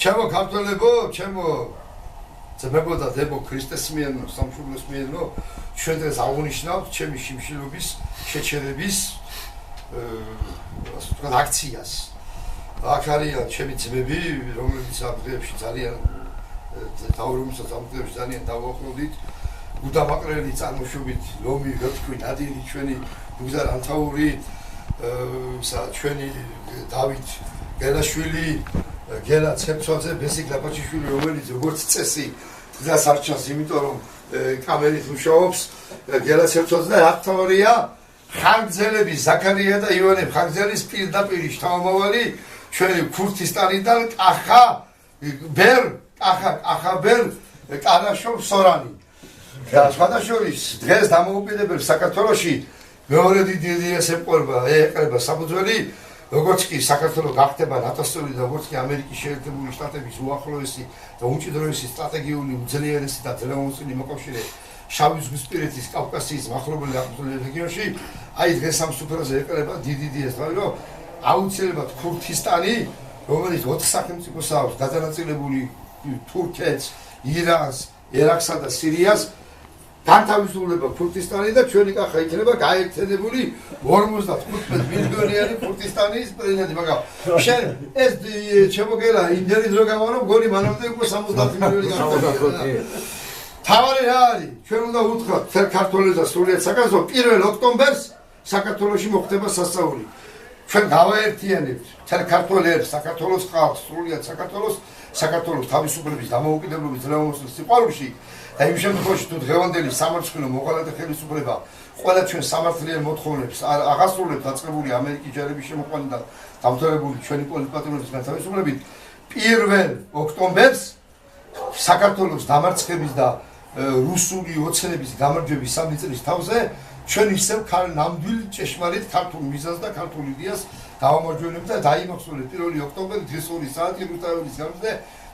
ჩემო ქართველებო, ჩემო ძმებო და დებო ქრისტესმიანო, სამშობლოსმიანო, ჩვენ დღეს აღნიშნავთ ჩემი შიმშილობის შეჩერების ასე ვთქვათ აქციას. აქ არიან ჩემი ძმები, რომლებიც ამ დღეებში ძალიან თავრომისაც ამ დღეებში ძალიან დავუახლოვდით. უდამაყრელი წარმოშობით ლომი, ვეთქვი, ნადირი ჩვენი გუზარ ანთაური, ჩვენი დავით გელაშვილი, გელა ცეპცვალზე, ბესიკ ლაპაჩიშვილი, რომელიც როგორც წესი დღეს არ ჩანს, იმიტომ რომ კამერით მუშაობს, გელა ცეპცვალზე და აქტორია ხანგრძლები ზაქარია და ივანე ხანგრძელის პირდაპირ შთამომავალი ჩვენი ქურთისტანიდან კახა ბერ კარაშოვ სორანი. და სხვადასხვის დღეს დამოუკიდებელ საქართველოში მეორე დიდი ეყრება საფუძველი, როგორც კი საქართველო გახდება ნატოსური და როგორც კი ამერიკის შეერთებული შტატების უახლოესი და უმჭიდროესი სტრატეგიული უძლიერესი და ძლევამოსილი მოკავშირე შავი ზღვისპირეთის კავკასიის მახლობელი აღმოსავლეთ რეგიონში, აი დღეს ამ სუფრაზე ეყრება დიდი ეს თავი, რომ აუცილებლად ქურთისტანი, რომელიც 4 სახელმწიფოს აქვს გადანაწილებული თურქეთს, ირანს, ერაქსა და სირიას, განთავისუფლდება ქურთისტანი და ჩვენი კახა იქნება გაერთიანებული 55 მილიონიანი ქურთისტანის პრეზიდენტი, მაგრამ შენ ეს შემოგელა იმდენი დრო გამარო, გონი მანამდე უკვე 70 მილიონი გამოვიდა. თავარი რა არის? ჩვენ უნდა უთხრათ თელ ქართველებს და სრულიად საქართველოს 1 ოქტომბერს საქართველოში მოხდება სასწაული. ჩვენ გავაერთიანებთ თელ ქართველებს, საქართველოს ხალხს, სრულიად საქართველოს თავისუფლების დამოუკიდებლობის ძლევამოსილ სიყვარულში და იმ შემთხვევაში თუ დღევანდელი სამართლო მოღალატე ხელისუფლება ყველა ჩვენ სამართლიან მოთხოვნებს აღასრულებს დაწყებული ამერიკის ჯარების შემოყვანიდან დამთავრებული ჩვენი პოლიტპატრონების განთავისუფლებით 1 ოქტომბერს საქართველოს დამარცხების და რუსული ოცნების გამარჯვების 3 წლის თავზე ჩვენ ისევ ნამდვილ ჭეშმარიტ ქართულ მიზანს და ქართულ იდეას გავამარჯვებთ და დაიმახსოვრეთ 1 ოქტომბერი დღეს 2 საათი რუსთავის გამზე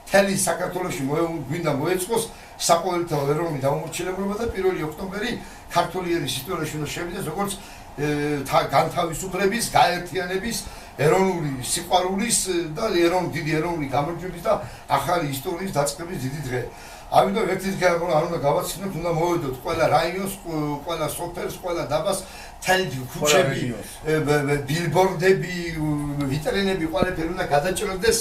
თელი საქართველოში გვინდა მოეწყოს საყოველთაო ეროვნული დამორჩილებლობა და 1 ოქტომბერი ქართული ერის ისტორიაში უნდა შევიდეს როგორც განთავისუფლების, გაერთიანების, ეროვნული სიყვარულის და დიდი ეროვნული გამარჯვების და ახალი ისტორიის დაწყების დიდი დღე. ამიტომ ერთი დღე არ უნდა გავაცინოთ, უნდა მოვედოთ ყველა რაიონს, ყველა სოფელს, ყველა დაბას, თელი ქუჩები, ბილბორდები, ვიტრინები, ყველაფერი უნდა გადაჭრილდეს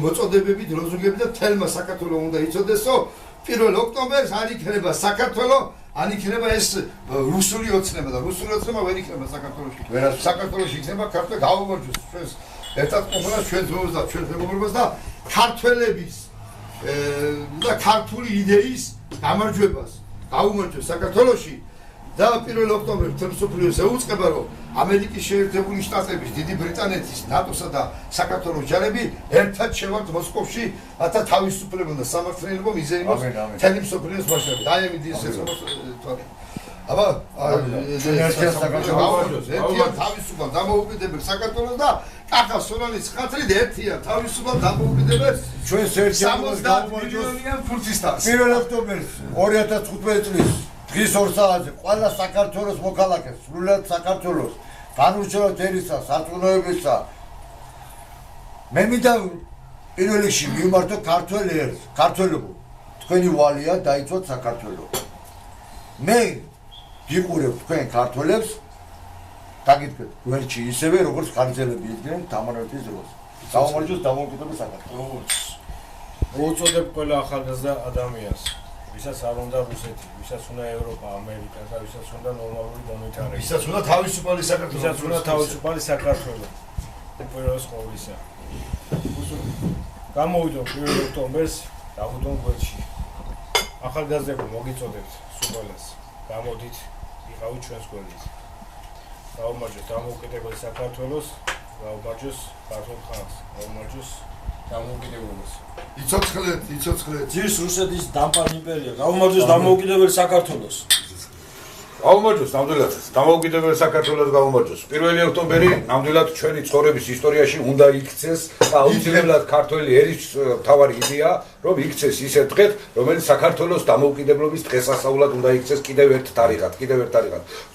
მოწოდებებით, ლოზუნგებით და თელმა საქართველოს უნდა იცოდეს, რომ 1 ოქტომბერს არ იქნება საქართველოს, არ იქნება ეს რუსული ოცნება და რუსული ოცნება ვერ იქნება საქართველოში. საქართველოში იქნება ქართველი გავუმარჯოს ჩვენს ერთად ყოფნას, ჩვენს ძმობას და ჩვენს მეგობრობას და ქართველების და ქართული იდეის გამარჯვებას. გავუმარჯოს საქართველოში და 1 ოქტომბერს თემსოფლიოს ეუწყება, რომ ამერიკის შეერთებული შტატების, დიდი ბრიტანეთის, ნატოსა და საქართველოს ჯარები ერთად შევართ მოსკოვში, რათა თავისუფლება და სამართლიანობა მიზეიმოს მთელი მსოფლიოს მასშტაბით. აი ამით ის თვალი. აბა ერთად საქართველოს ერთად თავისუფლება დამოუკიდებელ საქართველოს და კახა სორანის ხათრით ერთია თავისუფლება დამოუკიდებელ ჩვენს ერთიანობას გამომარჯვებიან ქურთისტანს. 1 ოქტომბერს 2015 წლის დღის 2 საათზე ყველა საქართველოს მოქალაქეს, სრულად საქართველოს, განურჩევლად ერისა, სარწმუნოებისა. მე მინდა პირველ რიგში მიმართო ქართველებო, თქვენი ვალია დაიცვათ საქართველო. მე გიყურებ თქვენ ქართველებს, დაგიდგეთ გვერდში ისევე როგორც ხარჯელები იდგნენ დამარცხების დროს. გამარჯვოს დამოუკიდებელ საქართველოს. მოუწოდებ ყველა ახალგაზრდა ადამიანს, ვისაც არ უნდა რუსეთი, ვისაც უნდა ევროპა, ამერიკა და ვისაც უნდა ნორმალური განვითარება. ვისაც უნდა თავისუფალი საქართველო. ვისაც უნდა თავისუფალი საქართველო. უპირველეს ყოვლისა. გამოვიდოთ 1 ოქტომბერს, დავუდონ გვერდში. ახალგაზრდები მოგიწოდებთ სულ. გამოდით, იყავით ჩვენს გვერდით. გაუმარჯოს დამოუკიდებელ საქართველოს, გაუმარჯოს ქართულ ხალხს, გაუმარჯოს დამოუკიდებლობას. იცოცხლეთ. ძირს რუსეთის დამპალ იმპერია, გაუმარჯოს დამოუკიდებელ საქართველოს. გაუმარჯოს ნამდვილად დამოუკიდებელ საქართველოს გაუმარჯოს. 1 ოქტომბერი ნამდვილად ჩვენი ცხოვრების ისტორიაში უნდა იქცეს და აუცილებლად ქართველი ერის მთავარი იდეა, რომ იქცეს ისე დღეთ, რომელიც საქართველოს დამოუკიდებლობის დღესასწაულად უნდა იქცეს კიდევ ერთ თარიღად.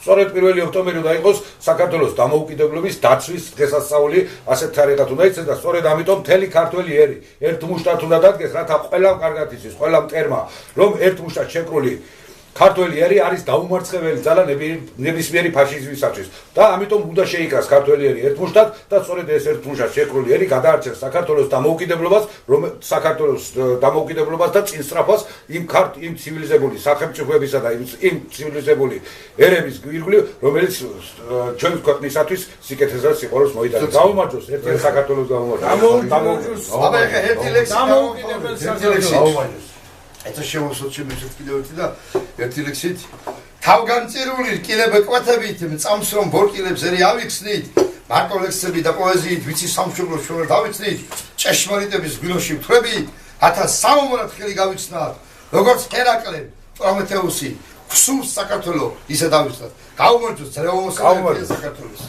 სწორედ 1 ოქტომბერი უნდა იყოს საქართველოს დამოუკიდებლობის დაცვის დღესასწაული, ასეთ თარიღად უნდა იქცეს და სწორედ ამიტომ მთელი ქართველი ერი ერთ მუშტად უნდა დადგეს, რათა ყველამ კარგად იცის, ყველა მტერმა, რომ ერთ მუშტად შეკრული ქართველი ერი არის დაუმარცხებელი ძალა ნებისმიერი ფაშიზმისათვის და ამიტომ უნდა შეიკრას ქართველი ერი ერთ მუშტად და სწორედ ეს ერთ მუშტად შეკრული ერი გადაარჩენს საქართველოს დამოუკიდებლობას და წინსწრაფას იმ ცივილიზებული სახელმწიფოებისა და იმ ცივილიზებული ერების გვირგვინი, რომელიც ჩვენ ქვეყნისათვის სიკეთესად სიყვარულს მოიტანს. გაუმარჯოს ერთი საქართველოს გამოუმარჯოს. აბა ეხა ერთი ლექსი დამოუკიდებელ საქართველოს. ეცა შემოსოთ შემოსოთ კიდევ ერთი და ერთი ლექსით თავგანწირული რკილები კვეთებით მწამს რომ ბორკილებს ერი ავიხსნით მარტო ლექსები და პოეზიით ვიცი სამშობლოს შორ დავიცნით ჭეშმარიტების გვილოში ვთვრებით ათა სამომრად ხელი გავიცნათ როგორც ჰერაკლე პრომეთეუსი ქსურს საქართველო ისე დავიცნათ გაუმარჯოს ძრეულოს საქართველოს